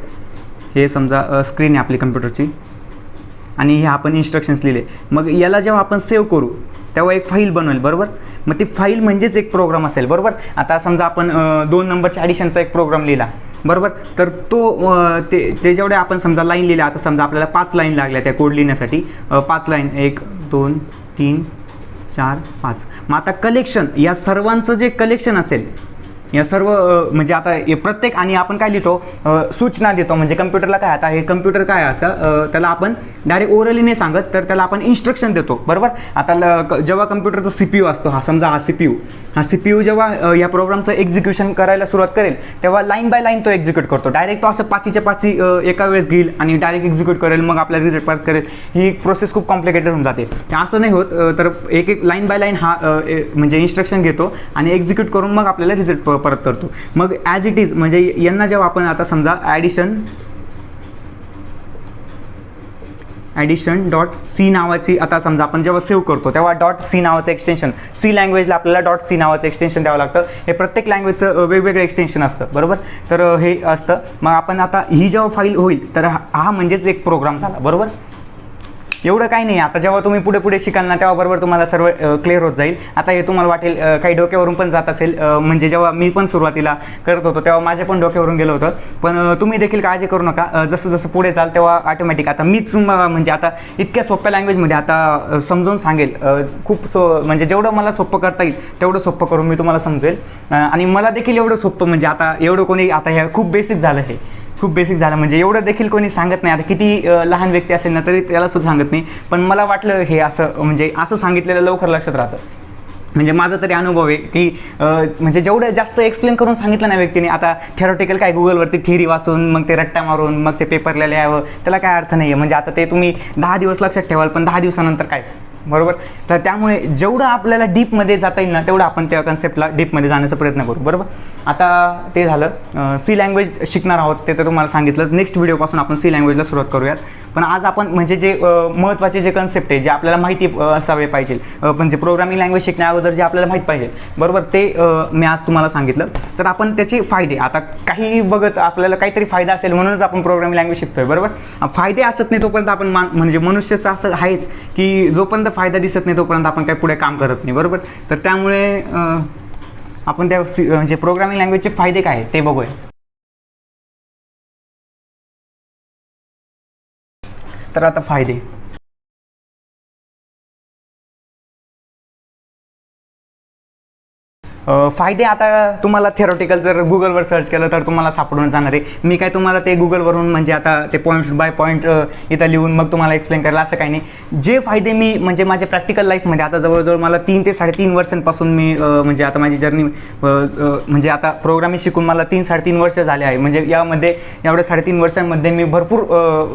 हे समजा स्क्रीन आहे आपली कम्प्युटरची आणि हे आपण इन्स्ट्रक्शन्स लिहिले. मग याला जेव्हा आपण सेव्ह करू तेव्हा एक फाईल बनवेल. बरोबर. मग ती फाईल म्हणजेच एक प्रोग्राम असेल. बरोबर. आता समजा आपण 2 नंबरच्या ॲडिशनचा एक प्रोग्राम लिहिला. बरोबर. तर तो ते जेवढे आपण समजा लाईन लिहिल्या, आता समजा आपल्याला 5 लाईन लागल्या त्या कोड लिहिण्यासाठी. 5 लाईन, 1 2 3 4 5. मग आता कलेक्शन, या सर्वांचं जे कलेक्शन असेल या सर्व म्हणजे आता हे प्रत्येक, आणि आपण काय लिहितो, सूचना देतो. म्हणजे कम्प्युटरला काय, आता हे कम्प्युटर काय असं त्याला आपण डायरेक्ट ओरली नाही सांगत, तर त्याला आपण इन्स्ट्रक्शन देतो, बरोबर. आता जेव्हा कम्प्युटरचा CPU असतो, हा समजा हा CPU जेव्हा या प्रोग्रामचं एक्झिक्युशन करायला सुरुवात करेल, तेव्हा लाईन बाय लाईन तो एक्झिक्यूट करतो. डायरेक्ट तो असं पाचीच्या पाची एका वेळेस घेईल आणि डायरेक्ट एक्झिक्यूट करेल, मग आपल्याला रिझल्ट परत करेल. ही प्रोसेस खूप कॉम्प्लिकेटेड होऊन जाते. असं नाही होत, तर एक लाईन बाय लाईन हा म्हणजे इन्स्ट्रक्शन घेतो आणि एक्झिक्यूट करून मग आपल्याला रिझल्ट परत करतो. मग ॲज इट इज, म्हणजे यांना जेव्हा आपण आता समजा ॲडिशन.c नावाची, आता समजा आपण जेव्हा सेव्ह करतो तेव्हा .c नावाचं एक्सटेन्शन, सी लँग्वेजला आपल्याला .c नावाचं एक्सटेन्शन द्यावं लागतं. हे प्रत्येक लँग्वेजचं वेगवेगळं एक्सटेन्शन असतं, बरोबर. तर हे असतं. मग आपण आता ही जेव्हा फाईल होईल, तर हा म्हणजेच एक प्रोग्राम झाला, बरोबर. एवढं काही नाही. आता जेव्हा तुम्ही पुढे पुढे शिकाल ना, तेव्हा बरोबर तुम्हाला सर्व क्लिअर होत जाईल. आता हे तुम्हाला वाटेल काही डोक्यावरून पण जात असेल, म्हणजे जेव्हा मी पण सुरुवातीला करत होतो तेव्हा माझ्या पण डोक्यावरून गेलं होतं. पण तुम्ही देखील काळजी करू नका, जसं जसं पुढे चाल तेव्हा ऑटोमॅटिक. आता मीच म्हणजे आता इतक्या सोप्या लँग्वेजमध्ये आता समजावून सांगेल, खूप म्हणजे जेवढं मला सोपं करता येईल तेवढं सोपं करून मी तुम्हाला समजेल. आणि मला देखील एवढं सोपं, म्हणजे आता एवढं कोणी, आता हे खूप बेसिक झालं, हे खूप बेसिक झालं, म्हणजे एवढं देखील कोणी सांगत नाही. आता किती लहान व्यक्ती असेल ना तरी त्याला सुद्धा सांगत नाही. पण मला वाटलं हे असं, म्हणजे असं सांगितलेलं लवकर लक्षात राहतं. म्हणजे माझा तरी अनुभव आहे की म्हणजे जेवढं जास्त एक्सप्लेन करून सांगितलं ना व्यक्तीने, आता थेरॉटिकल काय गुगलवरती थिअरी वाचून मग ते रट्टा मारून मग ते पेपरला लिहावं, त्याला काय अर्थ नाही आहे. म्हणजे आता ते तुम्ही 10 दिवस लक्षात ठेवाल, पण 10 दिवसानंतर काय, बरोबर. तर त्यामुळे जेवढं आपल्याला डीपमध्ये जाता येईल ना तेवढं आपण त्या कन्सेप्टला डीपमध्ये जाण्याचा प्रयत्न करू, बरोबर. आता ते झालं, सी लँग्वेज शिकणार आहोत ते तर तुम्हाला सांगितलं. नेक्स्ट व्हिडिओपासून आपण सी लँग्वेजला सुरुवात करूयात. पण आज आपण म्हणजे जे महत्त्वाचे जे कन्सेप्ट आहे, जे आपल्याला माहिती असावे पाहिजे, म्हणजे प्रोग्रामिंग लँग्वेज शिकण्या अगोदर जे आपल्याला माहीत पाहिजे, बरोबर, ते मी आज तुम्हाला सांगितलं. तर आपण त्याचे फायदे, आता काही बघत आपल्याला काहीतरी फायदा असेल म्हणूनच आपण प्रोग्रामिंग लँग्वेज शिकतोय, बरोबर. फायदे असत नाही तोपर्यंत आपण म्हणजे मनुष्याचं असं आहेच की जोपर्यंत फायदा दिसत नाही तोपर्यंत आपण काही पुढे काम करत नाही, बरोबर. तर त्यामुळे आपण त्या म्हणजे प्रोग्रामिंग लँग्वेजचे फायदे काय ते बघूया. तर आता फायदे, फायदे आता तुम्हाला थेरॉटिकल जर गुगलवर सर्च केलं तर तुम्हाला सापडून जाणार आहे. मी काय तुम्हाला ते गुगलवरून म्हणजे आता ते पॉईंट बाय पॉईंट इथं लिहून मग तुम्हाला एक्सप्लेन करायला असं काही नाही. जे फायदे मी म्हणजे माझ्या प्रॅक्टिकल लाईफमध्ये आता जवळजवळ मला 3 ते 3.5 वर्षांपासून मी म्हणजे आता माझी जर्नी म्हणजे आता प्रोग्रामिंग शिकून मला 3-3.5 वर्ष झाले आहे. म्हणजे यामध्ये एवढ्या 3.5 वर्षांमध्ये मी भरपूर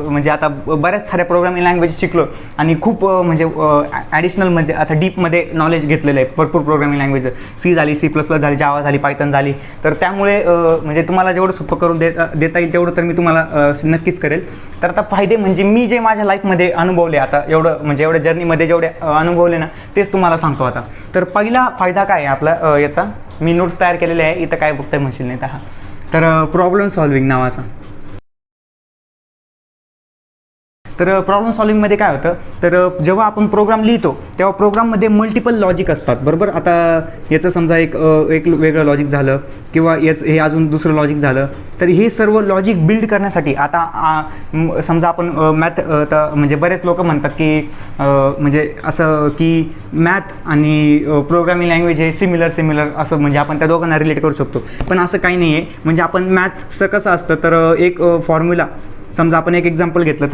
म्हणजे आता बऱ्याच साऱ्या प्रोग्रामिंग लँग्वेज शिकलो आणि खूप म्हणजे ॲडिशनलमध्ये आता डीपमध्ये नॉलेज घेतलेलं आहे. भरपूर प्रोग्रामिंग लँग्वेज, सी झाली, C++ झाली, जावा झाली, पायथन झाली. तर त्यामुळे म्हणजे तुम्हाला जेवढं सोपं करून देता येईल तेवढं तर मी तुम्हाला नक्कीच करेल. तर आता फायदे म्हणजे मी जे माझ्या लाईफमध्ये अनुभवले, आता एवढं म्हणजे एवढ्या जर्नीमध्ये जेवढे अनुभवले ना तेच तुम्हाला सांगतो आता. तर पहिला फायदा काय आहे आपला याचा, मी नोट्स तयार केलेले आहे, इथं काय बघताय म्हणशील नाही तर प्रॉब्लेम सॉल्विंग नावाचा. तर प्रॉब्लेम सॉल्विंगमध्ये काय होतं, तर जेव्हा आपण प्रोग्राम लिहितो तेव्हा प्रोग्राममध्ये मल्टिपल लॉजिक असतात, बरोबर. आता याचं समजा एक वेगळं लॉजिक झालं किंवा हे अजून दुसरं लॉजिक झालं, तर हे सर्व लॉजिक बिल्ड करण्यासाठी आता समजा आपण मॅथ, म्हणजे बरेच लोक म्हणतात की म्हणजे असं की मॅथ आणि प्रोग्रामिंग लँग्वेज हे सिमिलर असं, म्हणजे आपण त्या दोघांना रिलेट करू शकतो. पण असं काही नाही आहे. म्हणजे आपण मॅथचं कसं असतं, तर एक फॉर्म्युला समजा आपण एक एक्झाम्पल घेतलं,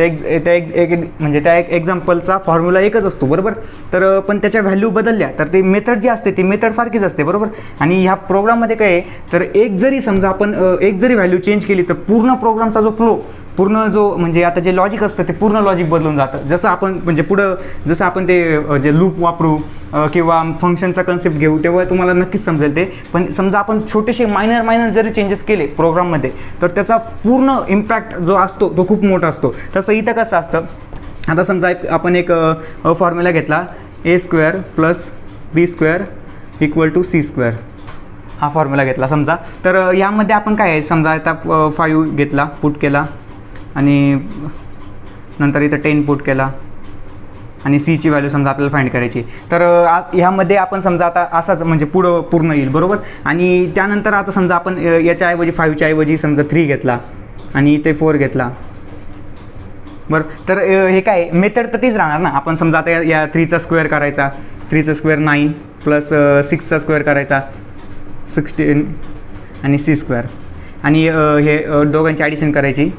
म्हणजे त्या एक एक्झाम्पलचा फॉर्म्युला एकच असतो, बरोबर. तर पण त्याच्या व्हॅल्यू बदलल्या तर ते मेथड जी असते ती मेथड सारखीच असते, बरोबर. आणि ह्या प्रोग्राममध्ये काय आहे, तर एक जरी आपण व्हॅल्यू चेंज केली तर पूर्ण प्रोग्रामचा जो फ्लो, पूर्ण जो म्हणजे आता जे लॉजिक असतं ते पूर्ण लॉजिक बदलून जातं. जसं आपण म्हणजे पुढं जसं आपण ते जे लूप वापरू किंवा फंक्शनचा कन्सेप्ट घेऊ तेव्हा तुम्हाला नक्कीच समजेल ते. पण समजा आपण छोटेसे मायनर जरी चेंजेस केले प्रोग्राममध्ये तर त्याचा पूर्ण इम्पॅक्ट जो असतो तो खूप मोठा असतो. तसं इथं कसं असतं, आता समजा आपण एक फॉर्म्युला घेतला, a² + b² = c², हा फॉर्म्युला घेतला समजा. तर यामध्ये आपण काय आहे, समजा आता 5 घेतला, पुट केला आणि नंतर इथं 10 पुट केला आणि सीची व्हॅल्यू समजा आपल्याला फाइंड करायची. तर ह्यामध्ये आपण समजा आता असाच म्हणजे पुढं पूर्ण येईल, बरोबर. आणि त्यानंतर आता समजा आपण याच्याऐवजी 5च्या ऐवजी समजा 3 घेतला आणि इथे 4 घेतला, बरं. तर हे काय मेथड तर तीच राहणार ना. आपण समजा आता या 3चा स्क्वेअर करायचा, 3चा स्क्वेअर 9 + 6चा स्क्वेअर करायचा 16 आणि C² आणि हे दोघांची ॲडिशन करायची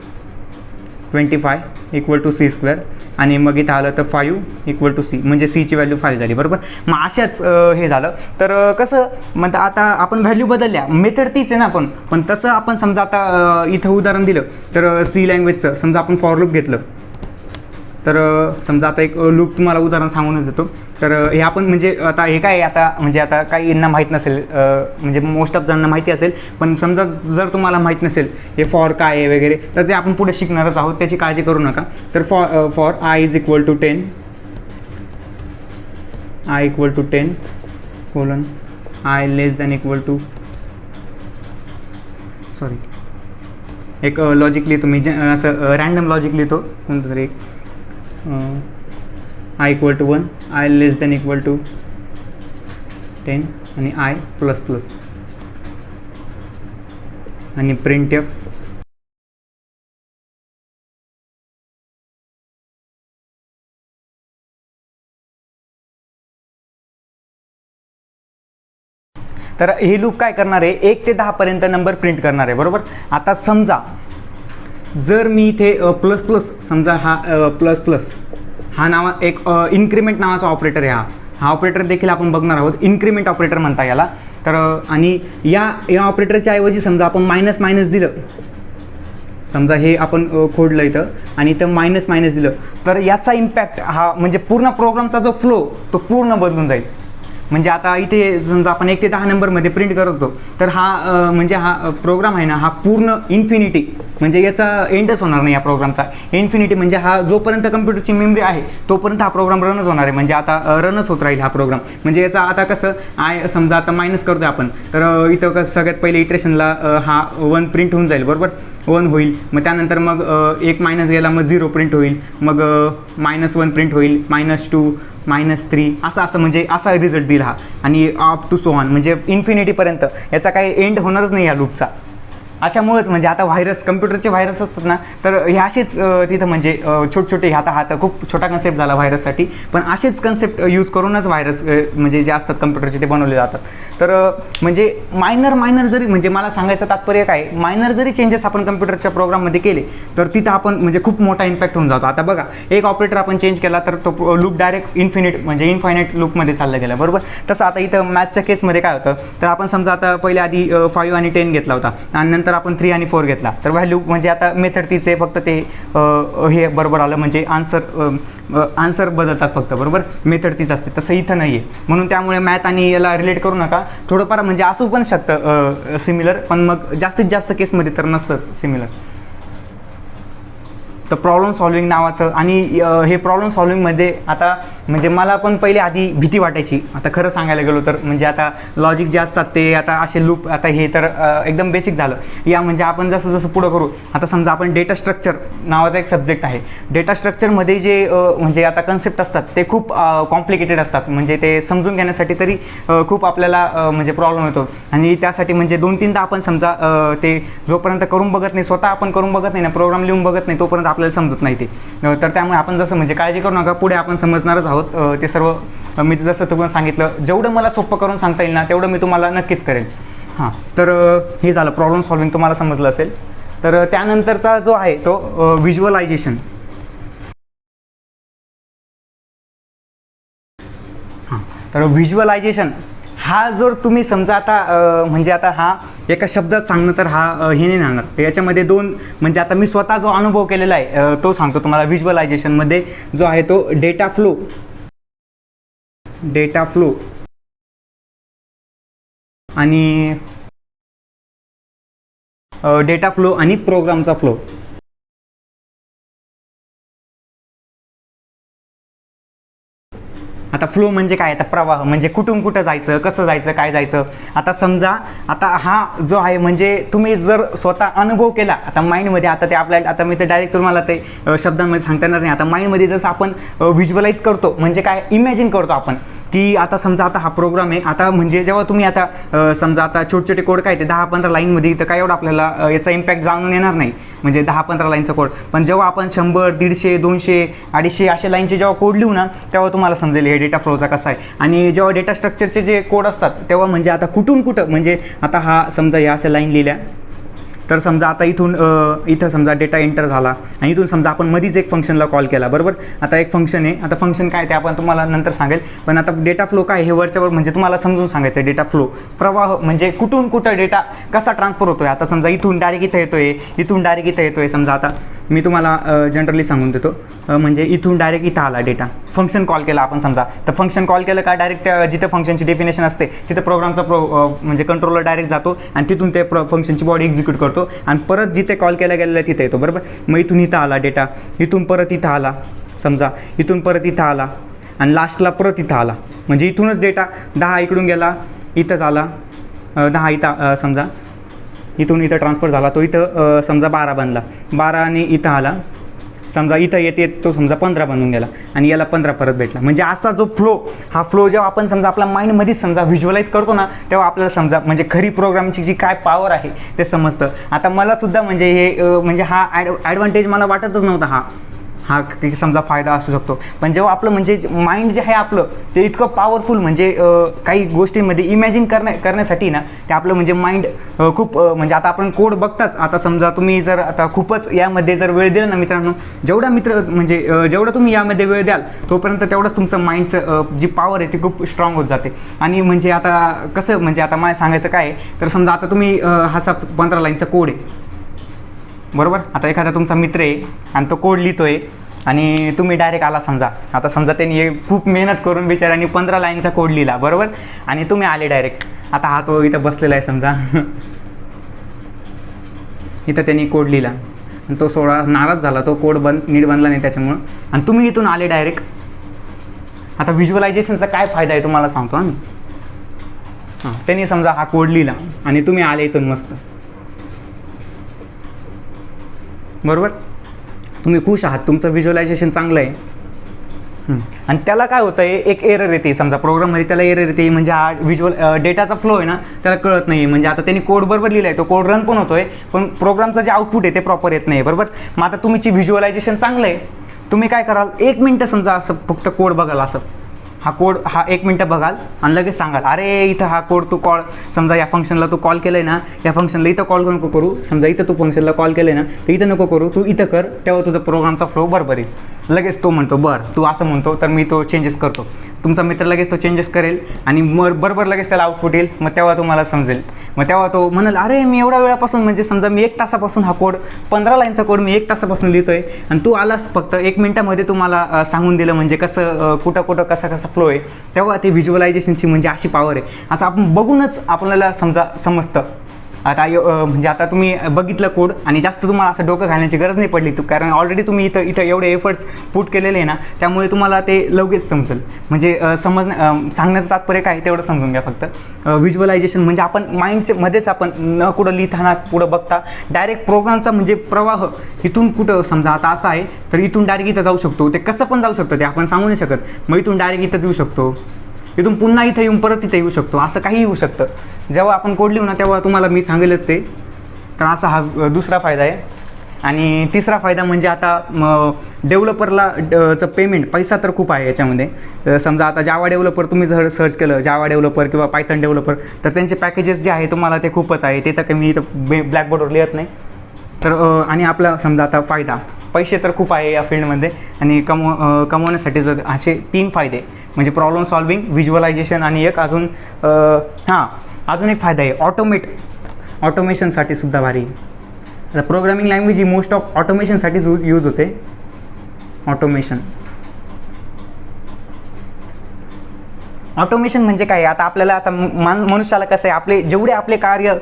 25 = C² आणि मग इथं आलं तर 5 = C, म्हणजे Cची व्हॅल्यू 5 झाली बरोबर. मग अशाच हे झालं. तर कसं म्हणतं आता आपण व्हॅल्यू बदलल्या, मेथड तीच आहे ना पण तसं आपण समजा आता इथं उदाहरण दिलं तर C लँग्वेजचं समजा आपण फॉर लूप घेतलं. तर समजा आता एक लूप तुम्हाला उदाहरण सांगूनच देतो. तर हे आपण म्हणजे आता हे काय आता म्हणजे आता काहींना माहीत नसेल, म्हणजे मोस्ट ऑफ जणांना माहिती असेल, पण समजा जर तुम्हाला माहीत नसेल हे फॉर काय आहे वगैरे तर ते आपण पुढे शिकणारच आहोत, त्याची काळजी करू नका. तर for I = 10 I = 10 colon I <= sorry एक लॉजिक लिहितो मी, असं रँडम लॉजिक लिहितो कोणतं तरी एक. I = 1 I <= 10 आणि I ++ आणि printf. तर हे लूप काय करणार आहे, 1 ते 10 पर्यंत नंबर प्रिंट करणार आहे बरोबर. आता समजा जर मी इथे ++ समजा हा ++ हा नावा एक इन्क्रिमेंट नावाचा ऑपरेटर आहे. हा ऑपरेटर देखील आपण बघणार आहोत, इन्क्रिमेंट ऑपरेटर म्हणता याला. तर आणि या ऑपरेटरच्या ऐवजी समजा आपण मायनस दिलं, समजा हे आपण खोडलं इथं आणि इथं मायनस दिलं, तर याचा इम्पॅक्ट हा म्हणजे पूर्ण प्रोग्रामचा जो फ्लो तो पूर्ण बदलून जाईल. म्हणजे आता इथे समजा आपण 1 ते 10 नंबरमध्ये प्रिंट करत होतो, तर हा म्हणजे हा प्रोग्राम आहे ना, हा पूर्ण इन्फिनिटी म्हणजे याचा एंडच होणार नाही या प्रोग्रामचा. इन्फिनिटी म्हणजे हा जोपर्यंत कम्प्युटरची मेमरी आहे तोपर्यंत हा प्रोग्राम रनच होणार आहे. म्हणजे आता रनच होत राहील हा प्रोग्राम. म्हणजे याचा आता कसं समजा आता मायनस करतोय आपण, तर इथं कसं सगळ्यात पहिले इटरेशनला हा 1 प्रिंट होऊन जाईल बरोबर, 1 होईल. मग त्यानंतर मग एक मायनस गेला मग 0 प्रिंट होईल, मग -1 प्रिंट होईल, -2 -3 असं म्हणजे असा रिझल्ट दिला हा. आणि अप टू सो ऑन म्हणजे इन्फिनिटीपर्यंत याचा काही एंड होणारच नाही या लूपचा. अशामुळेच म्हणजे आता व्हायरस, कम्प्युटरचे व्हायरस असतात ना, तर हे असेच तिथं म्हणजे छोटे हा तर खूप छोटा कन्सेप्ट झाला व्हायरससाठी, पण असेच कन्सेप्ट यूज करूनच व्हायरस म्हणजे जे असतात कम्प्युटरचे ते बनवले जातात. तर म्हणजे मायनर जरी म्हणजे मला सांगायचं तात्पर्य काय, मायनर जरी चेंजेस आपण कम्प्युटरच्या प्रोग्राममध्ये केले तर तिथं आपण म्हणजे खूप मोठा इम्पॅक्ट होऊन जातो. आता बघा एक ऑपरेटर आपण चेंज केला तर तो लूप डायरेक्ट इन्फायनाईट लूपमध्ये चालला गेला बरोबर. तसं आता इथं मॅथच्या केसमध्ये काय होतं, तर आपण समजा आता पहिले आधी 5 आणि 10 घेतला होता आणि नंतर आपण 3 आणि 4 घेतला, तर व्हॅल्यू म्हणजे आता मेथड तीच आहे, फक्त ते हे बरोबर आलं म्हणजे आन्सर बदलतात फक्त बरोबर, मेथड तीच असते. तसं इथं नाही आहे, म्हणून त्यामुळे मॅथ आणि याला रिलेट करू नका. थोडंफार म्हणजे असू पण शकतं सिमिलर, पण मग जास्तीत जास्त केसमध्ये तर नसतंच सिमिलर. तर प्रॉब्लेम सॉल्विंग नावाचं आणि हे प्रॉब्लेम सॉल्विंगमध्ये आता म्हणजे मला पण पहिले आधी भीती वाटायची. आता खरं सांगायला गेलो तर म्हणजे आता लॉजिक जे असतात ते आता असे लूप, आता हे तर एकदम बेसिक झालं. या म्हणजे आपण जसं पुढं करू, आता समजा आपण डेटा स्ट्रक्चर नावाचा एक सब्जेक्ट आहे. डेटा स्ट्रक्चरमध्ये जे म्हणजे आता कन्सेप्ट असतात ते खूप कॉम्प्लिकेटेड असतात, म्हणजे ते समजून घेण्यासाठी तरी खूप आपल्याला म्हणजे प्रॉब्लेम येतो. आणि त्यासाठी म्हणजे 2-3दा आपण समजा ते जोपर्यंत करून बघत नाही, स्वतः आपण करून बघत नाही ना, प्रोग्राम लिहून बघत नाही, तोपर्यंत आपल्याला समजत नाही ते. तर त्यामुळे आपण जसं म्हणजे काळजी करू नका, पुढे आपण समजणारच आहोत. ते सर्व मी जसं तुम्हाला सांगितलं, जेवढं मला सोपं करून सांगता येईल ना तेवढं मी तुम्हाला नक्कीच करेन. हां, तर हे झालं प्रॉब्लेम सॉल्विंग, तुम्हाला समजलं असेल. तर त्यानंतरचा जो आहे तो व्हिज्युअलायझेशन. हां, तर व्हिज्युअलायझेशन हा जर तुम्ही समजा आता म्हणजे आता हा एका शब्दात सांगणं तर हा हे नाही राहणार. याच्यामध्ये 2 म्हणजे आता मी स्वतः जो अनुभव केलेला आहे तो सांगतो तुम्हाला. व्हिज्युअलायझेशनमध्ये जो आहे तो डेटा फ्लो आणि प्रोग्रामचा फ्लो. आता फ्लो म्हणजे काय, आता प्रवाह म्हणजे कुठून कुठं जायचं, कसं जायचं, काय जायचं. आता समजा आता हा जो आहे म्हणजे तुम्ही जर स्वतः अनुभव केला आता माइंडमध्ये, आता ते आपल्याला आता मी ते डायरेक्ट तुम्हाला ते शब्दांमध्ये सांगता येणार नाही. आता माइंडमध्ये जसं आपण व्हिज्युअलाइज करतो म्हणजे काय, इमॅजिन करतो आपण की आता समजा आता हा प्रोग्राम आहे. आता म्हणजे जेव्हा तुम्ही आता समजा आता छोटे कोड काय ते 10-15 लाईनमध्ये, तर काय एवढं आपल्याला याचा इम्पॅक्ट जाणून येणार नाही म्हणजे 10-15 लाईनचा कोड. पण जेव्हा आपण 100, 150, 200, 250 अशा लाईनचे जेव्हा कोड लिहू ना, तेव्हा तुम्हाला समजेल हे डेटा फ्लोचा कसा आहे. आणि जेव्हा डेटा स्ट्रक्चरचे जे कोड असतात तेव्हा म्हणजे आता कुठून कुठं म्हणजे आता हा समजा या अशा लाईन लिहिल्या, तर समजा आता इथं समजा डेटा एंटर झाला आणि इथून समजा आपण मधीच एक फंक्शनला कॉल केला, बरोबर. आता एक फंक्शन आहे, आता फंक्शन काय ते आपण तुम्हाला नंतर सांगेल, पण आता डेटा फ्लो काय हे वरच्यावर म्हणजे तुम्हाला समजून सांगायचं आहे. डेटा फ्लो प्रवाह म्हणजे कुठून कुठं डेटा कसा ट्रान्सफर होतो आहे. आता समजा इथून डायरेक्ट इथं येतो आहे, इथून डायरेक्ट इथं येतो आहे. समजा आता मी तुम्हाला जनरली सांगून देतो, म्हणजे इथून डायरेक्ट इथं आला डेटा, फंक्शन कॉल केला आपण समजा, तर फंक्शन कॉल केलं का डायरेक्ट त्या जिथं फंक्शनची डेफिनेशन असते तिथं प्रोग्रामचा म्हणजे कंट्रोलर डायरेक्ट जातो आणि तिथून ते फंक्शनची बॉडी एक्झिक्यूट करतो आणि परत जिथे कॉल केला गेलेला तिथे येतो, बरोबर. मग इथून इथं आला डेटा, इथून परत इथं आला समजा, इथून परत इथं आला आणि लास्टला परत इथं आला. म्हणजे इथूनच डेटा 10 इकडून गेला, इथंच आला 10 इथं समजा, इथून इथं ट्रान्सफर झाला, तो इथं समजा 12 बनला, 12 आणि इथं आला समजा, इथं येते तो समजा 15 बनून गेला आणि याला 15 परत भेटला. म्हणजे असा जो फ्लो, हा फ्लो जेव्हा आपण समजा आपल्या माइंडमध्येच समजा व्हिज्युअलाइज करतो ना, तेव्हा आपल्याला समजा म्हणजे खरी प्रोग्रामची जी काय पॉवर आहे ते समजतं. आता मला सुद्धा म्हणजे हे म्हणजे हा ॲडव्हान्टेज मला वाटतच नव्हता, हा समजा फायदा असू शकतो. पण जेव्हा आपलं म्हणजे माइंड जे आहे आपलं ते इतकं पॉवरफुल म्हणजे काही गोष्टींमध्ये इमॅजिन करण्यासाठी ना, ते आपलं म्हणजे माइंड खूप म्हणजे आता आपण कोड बघताच. आता समजा तुम्ही जर आता खूपच यामध्ये जर वेळ दिला ना मित्रांनो, जेवढा तुम्ही यामध्ये वेळ द्याल तोपर्यंत तेवढंच तुमचं माइंडचं जी पॉवर आहे ती खूप स्ट्रॉंग होत जाते. आणि म्हणजे आता कसं म्हणजे आता मला सांगायचं काय आहे, तर समजा आता तुम्ही हा 15 लाईनचा कोड आहे, बरोबर. आता एखादा तुमचा मित्र आहे आणि तो कोड लिहितोय आणि तुम्ही डायरेक्ट आला समजा, आता समजा त्यांनी खूप मेहनत करून बिचाऱ्याने 15 लाईनचा कोड लिहिला, बरोबर. आणि तुम्ही आले डायरेक्ट, आता हा तो इथं बसलेला आहे समजा इथं त्यांनी कोड लिहिला आणि तो नाराज झाला, तो कोड नीट बनला नाही त्याच्यामुळं, आणि तुम्ही इथून आले डायरेक्ट. आता व्हिज्युअलायझेशनचा काय फायदा आहे तुम्हाला सांगतो आम्ही. त्यांनी समजा हा कोड लिहिला आणि तुम्ही आले इथून मस्त, बरोबर. तुम्ही खुश आहात, तुमचं व्हिज्युअलायझेशन चांगलं आहे. आणि त्याला काय होतं आहे, एक एरर येते समजा प्रोग्राममध्ये, त्याला एरर येते म्हणजे हा डेटाचा फ्लो आहे ना त्याला कळत नाही. म्हणजे आता त्यांनी कोड बरोबर लिहिला आहे, तो कोड रन पण होतो आहे, पण प्रोग्रामचं जे आउटपुट आहे ते प्रॉपर येत नाही, बरोबर. मग आता तुमची व्हिज्युअलायझेशन चांगलं आहे, तुम्ही काय कराल, 1 मिनटं समजा असं फक्त कोड बघाल, असं हा कोड 1 मिनटं बघाल आणि लगेच सांगाल, अरे इथं हा कोड तू कॉल समजा या फंक्शनला तू कॉल केलं आहे ना, या फंक्शनला इथं कॉल नको करू, समजा इथं तू फंक्शनला कॉल केलं आहे ना तर इथं नको करू, तू इथं कर, तेव्हा तुझा प्रोग्रामचा फ्लो बरोबर येईल. लगेच तो म्हणतो बरं तू असं म्हणतो तर मी तो चेंजेस करतो. तुमचा मित्र लगेच तो चेंजेस करेल आणि बरोबर लगेच त्याला आउटपुट येईल. मग तेव्हा तुम्हाला समजेल, मग तेव्हा तो म्हणाल, अरे मी एवढ्या वेळापासून म्हणजे समजा मी 1 तासापासून हा कोड 15 लाईनचा कोड मी 1 तासापासून लिहितोय आणि तू आलास फक्त 1 मिनटामध्ये तुम्हाला सांगून दिलं म्हणजे कसं कुठं कसा फ्लो आहे. तेव्हा ते व्हिज्युअलायझेशनची म्हणजे अशी पॉवर आहे. असं आपण बघूनच आपल्याला समजतं. आता म्हणजे आता तुम्ही बघितलं कोड आणि जास्त तुम्हाला असं डोकं घालण्याची गरज नाही पडली, कारण ऑलरेडी तुम्ही इथं एवढे एफर्ट्स पुट केलेले आहे ना, त्यामुळे तुम्हाला ते लगेच समजेल. म्हणजे सांगण्याचं तात्पर्य काय तेवढं समजून घ्या फक्त. व्हिज्युअलायझेशन म्हणजे आपण माइंडमध्येच आपण न कुठं लिहिताना पुढं बघता डायरेक्ट प्रोग्रामचा म्हणजे प्रवाह इथून कुठं समजा आता असं आहे तर इथून डायरेक्ट इथं जाऊ शकतो, ते कसं पण जाऊ शकतं ते आपण सांगू नाही शकत. मग इथून डायरेक्ट इथं जाऊ शकतो, इथून पुन्हा इथं येऊन परत तिथे येऊ शकतो, असं काही येऊ शकतं. जेव्हा आपण कोड लिहू ना तेव्हा तुम्हाला मी सांगेलच ते. तर असा हा दुसरा फायदा आहे. आणि तिसरा फायदा म्हणजे आता डेव्हलपरला चं पेमेंट पैसा तर खूप आहे याच्यामध्ये. समजा आता जावा डेव्हलपर तुम्ही जर सर्च केलं, जावा डेव्हलपर किंवा पायथन डेव्हलपर, तर त्यांचे पॅकेजेस जे आहे तुम्हाला ते खूपच आहे. ते तर काही मी इथं ब्लॅकबोर्डवर लिहत नाही. तर आणि आपला समजा आता फायदा, पैसे तर खूप आहे या फील्डमध्ये आणि कमवण्यासाठी जर असे 3 फायदे म्हणजे प्रॉब्लेम सॉल्विंग, व्हिज्युअलायझेशन आणि एक अजून एक फायदा आहे ऑटोमेशनसाठी सुद्धा भारी. आता प्रोग्रामिंग लँग्वेज ही मोस्ट ऑफ ऑटोमेशनसाठीच यूज होते. ऑटोमेशन म्हणजे काय, आता आपल्याला आता मनुष्याला कसं आहे, जेवढे आपले कार्य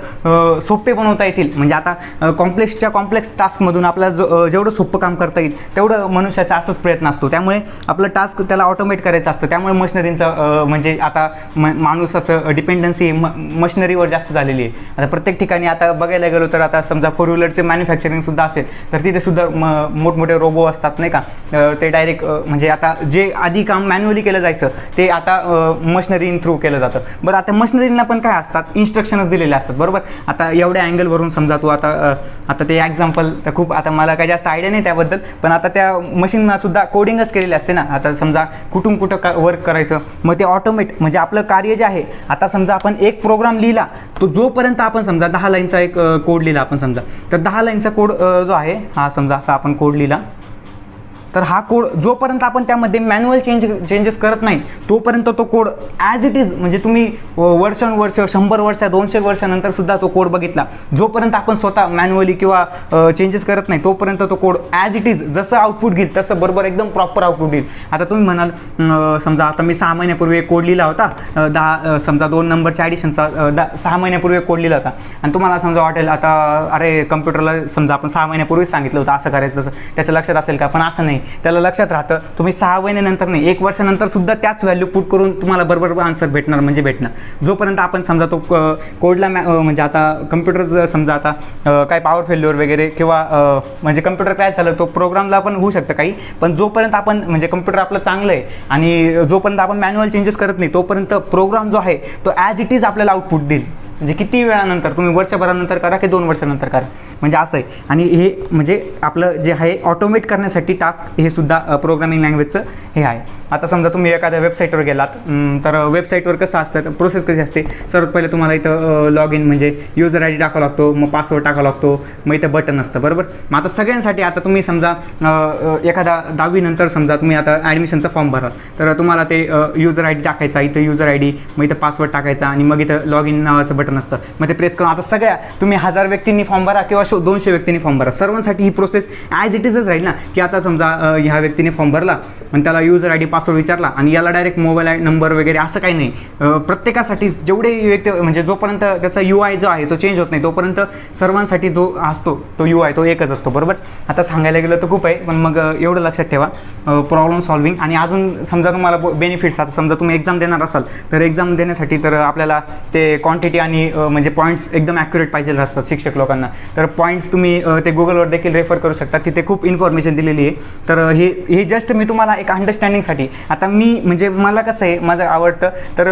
सोपे बनवता येतील, म्हणजे आता कॉम्प्लेक्स टास्कमधून आपल्याला जेवढं सोपं काम करता येईल तेवढं मनुष्याचा असंच प्रयत्न असतो. त्यामुळे आपलं टास्क त्याला ऑटोमेट करायचं असतं. त्यामुळे मशिनरींचं म्हणजे आता माणूसाचं डिपेंडन्सी मशिनरीवर जास्त झालेली आहे. आता प्रत्येक ठिकाणी आता बघायला गेलो तर आता समजा 4 व्हीलरचे मॅन्युफॅक्चरिंगसुद्धा असेल तर तिथे सुद्धा मोठमोठे रोबो असतात नाही का. ते डायरेक्ट म्हणजे आता जे आधी काम मॅन्युअली केलं जायचं ते आता मशिनरी थ्रू केलं जातं. बरं, आता मशिनरीला पण काय असतात, इन्स्ट्रक्शनच दिलेले असतात, बरोबर. आता एवढ्या अँगलवरून समजा तू आता ते एक्झाम्पल तर खूप, आता मला काही जास्त आयडिया नाही त्याबद्दल, पण आता त्या मशीनना सुद्धा कोडिंगच केलेली असते ना. आता समजा कुठून कुठं वर्क करायचं, मग ते ऑटोमेट म्हणजे आपलं कार्य जे आहे, आता समजा आपण एक प्रोग्राम लिहिला, तो जोपर्यंत आपण समजा 10 लाईनचा एक कोड लिहिला आपण समजा, तर 10 लाईनचा कोड जो आहे हा समजा असा आपण कोड लिहिला, तर हा कोड जोपर्यंत आपण त्यामध्ये मॅन्युअल चेंजेस करत नाही तोपर्यंत तो कोड ॲज इट इज, म्हणजे तुम्ही वर्षानुवर्ष 100 वर्ष 200 वर्षानंतर सुद्धा तो कोड बघितला, जोपर्यंत आपण स्वतः मॅन्युअली किंवा चेंजेस करत नाही तोपर्यंत तो कोड ॲज इट इज जसं आउटपुट घेईल तसं बरोबर एकदम प्रॉपर आउटपुट घेईल. आता तुम्ही म्हणाल समजा आता मी 6 महिन्यापूर्वी एक कोड लिहिला होता, समजा 2 नंबरच्या ॲडिशनचा 6 महिन्यापूर्वी एक कोड लिहिला होता, आणि तुम्हाला समजा वाटेल आता अरे कम्प्युटरला समजा आपण 6 महिन्यापूर्वीच सांगितलं होतं असं करायचं तसं, त्याचं लक्षात असेल का, पण असं नाही, त्याला लक्षात राहतं. तुम्ही 6 महिन्यानंतर नाही, 1 वर्षानंतर सुद्धा त्याच व्हॅल्यू पुट करून तुम्हाला बरोबर आन्सर भेटणार म्हणजे भेटणार. जोपर्यंत आपण समजा तो कोडला म्हणजे आता कम्प्युटर समजा आता काय पॉवर फेल्युअर वगैरे किंवा म्हणजे कम्प्युटर काय झालं, तो प्रोग्रामला पण होऊ शकतं काही, पण जोपर्यंत आपण म्हणजे कम्प्युटर आपलं चांगलं आहे आणि जोपर्यंत आपण मॅन्युअल चेंजेस करत नाही तोपर्यंत प्रोग्राम जो आहे तो ॲज इट इज आपल्याला आउटपुट देईल. म्हणजे किती वेळानंतर, तुम्ही वर्षभरानंतर करा की 2 वर्षानंतर करा, म्हणजे असं आहे. आणि हे म्हणजे आपलं जे आहे ऑटोमेट करण्यासाठी टास्क हे सुद्धा प्रोग्रामिंग लँग्वेजचं हे आहे. आता समजा तुम्ही एखाद्या वेबसाईटवर गेलात, तर वेबसाईटवर कसं असतं, प्रोसेस कशी असते, सर्वात पहिले तुम्हाला इथं लॉग इन म्हणजे युजर आय डी टाकावा लागतो, मग पासवर्ड टाकावा लागतो, मग इथं बटन असतं, बरोबर. मग आता सगळ्यांसाठी आता तुम्ही समजा एखादा 10वी नंतर समजा तुम्ही आता ॲडमिशनचा फॉर्म भराल, तर तुम्हाला ते युजर आय डी टाकायचा, इथं युजर आय डी, मग इथं पासवर्ड टाकायचा आणि मग इथं लॉग इन नावाचं बटन असतं, मग ते प्रेस करून आता सगळ्या तुम्ही 1000 व्यक्तींनी फॉर्म भरा किंवा 200 व्यक्तींनी फॉर्म भरा, सर्वांसाठी ही प्रोसेस ॲज इट इजच राहील ना. की आता समजा ह्या व्यक्तीने फॉर्म भरला आणि त्याला युजर आय डी पासवर्ड विचारला आणि याला डायरेक्ट मोबाईल नंबर वगैरे असं काही नाही. प्रत्येकासाठी जेवढे व्यक्ती म्हणजे जोपर्यंत त्याचा UI जो आहे तो चेंज होत नाही तोपर्यंत सर्वांसाठी जो असतो तो UI तो एकच असतो, बरोबर. आता सांगायला गेलं तर खूप आहे, पण मग एवढं लक्षात ठेवा, प्रॉब्लेम सॉल्विंग. आणि अजून समजा तुम्हाला बेनिफिट्स, आता समजा तुम्ही एक्झाम देणार असाल तर एक्झाम देण्यासाठी तर आपल्याला ते क्वांटिटी आणि म्हणजे पॉईंट्स एकदम ॲक्युरेट पाहिजे असतात शिक्षक लोकांना, तर पॉईंट्स तुम्ही ते गुगलवर देखील रेफर करू शकता, तिथे खूप इन्फॉर्मेशन दिलेली आहे. तर हे जस्ट मी तुम्हाला एक अंडरस्टँडिंगसाठी, आता मी म्हणजे मला कसं आहे, माझं आवडतं तर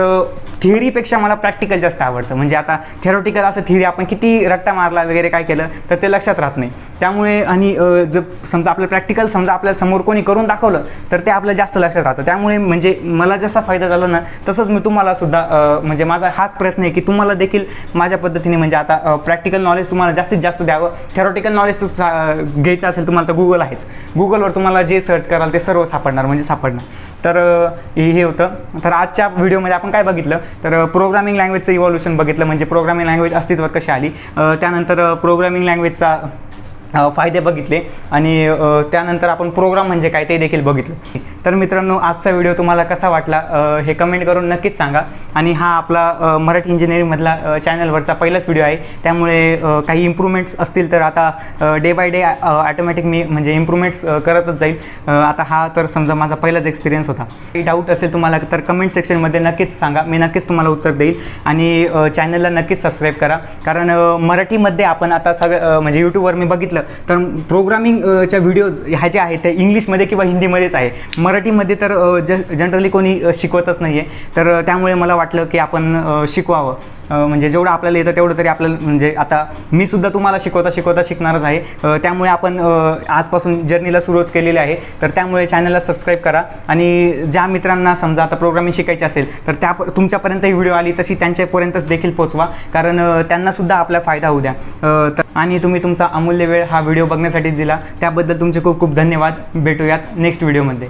थिअरीपेक्षा मला प्रॅक्टिकल जास्त आवडतं. म्हणजे आता थेरॉटिकल असं थिअरी आपण किती रट्टा मारला वगैरे काय केलं तर ते लक्षात राहत नाही, त्यामुळे. आणि जर समजा आपलं प्रॅक्टिकल समजा आपल्या समोर कोणी करून दाखवलं तर ते आपलं जास्त लक्षात राहतं. त्यामुळे म्हणजे मला जसा फायदा झाला ना तसंच मी तुम्हाला सुद्धा म्हणजे माझा हाच प्रयत्न आहे की तुम्हाला देखील माझ्या पद्धतीने म्हणजे आता प्रॅक्टिकल नॉलेज तुम्हाला जास्तीत जास्त द्यावं. थेरॉटिकल नॉलेज घ्यायचं असेल तुम्हाला तर गुगल आहेच, गुगलवर तुम्हाला जे सर्च कराल ते सर्व सापडणार म्हणजे सापडणार. तर हे होतं. तर आजच्या व्हिडिओमध्ये आपण काय बघितलं तर प्रोग्रामिंग लँग्वेजचं इव्हॉल्युशन बघितलं, म्हणजे प्रोग्रामिंग लँग्वेज अस्तित्वात कशी आली, त्यानंतर प्रोग्रामिंग लँग्वेजचा फायदे बघितले आणि त्यानंतर आपण प्रोग्राम म्हणजे काय ते देखील बघितलं. तर मित्रांनो, आजचा व्हिडिओ तुम्हाला कसा वाटला हे कमेंट करून नक्कीच सांगा. आणि हा आपला मराठी इंजिनिअरिंगमधला चॅनलवरचा पहिलाच व्हिडिओ आहे, त्यामुळे काही इम्प्रूव्हमेंट्स असतील तर आता डे बाय डे ऑटोमॅटिक मी म्हणजे इम्प्रूव्हमेंट्स करतच जाईल. आता हा तर समजा माझा पहिलाच एक्सपिरियन्स होता. काही डाऊट असेल तुम्हाला तर कमेंट सेक्शनमध्ये नक्कीच सांगा, मी नक्कीच तुम्हाला उत्तर देईल. आणि चॅनलला नक्कीच सबस्क्राईब करा, कारण मराठीमध्ये आपण आता सगळं म्हणजे यूट्यूबवर मी बघितलं तर प्रोग्रामिंगच्या व्हिडिओज ह्या ज्या आहेत त्या इंग्लिशमध्ये किंवा हिंदीमध्येच आहे, मराठीमध्ये तर जनरली कोणी शिकवतच नाही आहे. तर त्यामुळे मला वाटलं की आपण शिकवावं, म्हणजे जेवढं आपल्याला येतं तेवढं तरी आपल्याला, म्हणजे आता मी सुद्धा तुम्हाला शिकवता शिकणारच आहे. त्यामुळे आपण आजपासून जर्नीला सुरुवात केलेली आहे. तर त्यामुळे चॅनलला सबस्क्राईब करा आणि ज्या मित्रांना समजा आता प्रोग्रामिंग शिकायची असेल तर तुमच्यापर्यंत ही व्हिडिओ आली तशी त्यांच्यापर्यंतच देखील पोचवा, कारण त्यांनासुद्धा आपला फायदा होऊ द्या. आणि तुम्ही तुमचा अमूल्य वेळ हा व्हिडिओ बघण्यासाठी दिला त्याबद्दल तुमचे खूप खूप धन्यवाद. भेटूयात नेक्स्ट व्हिडिओमध्ये.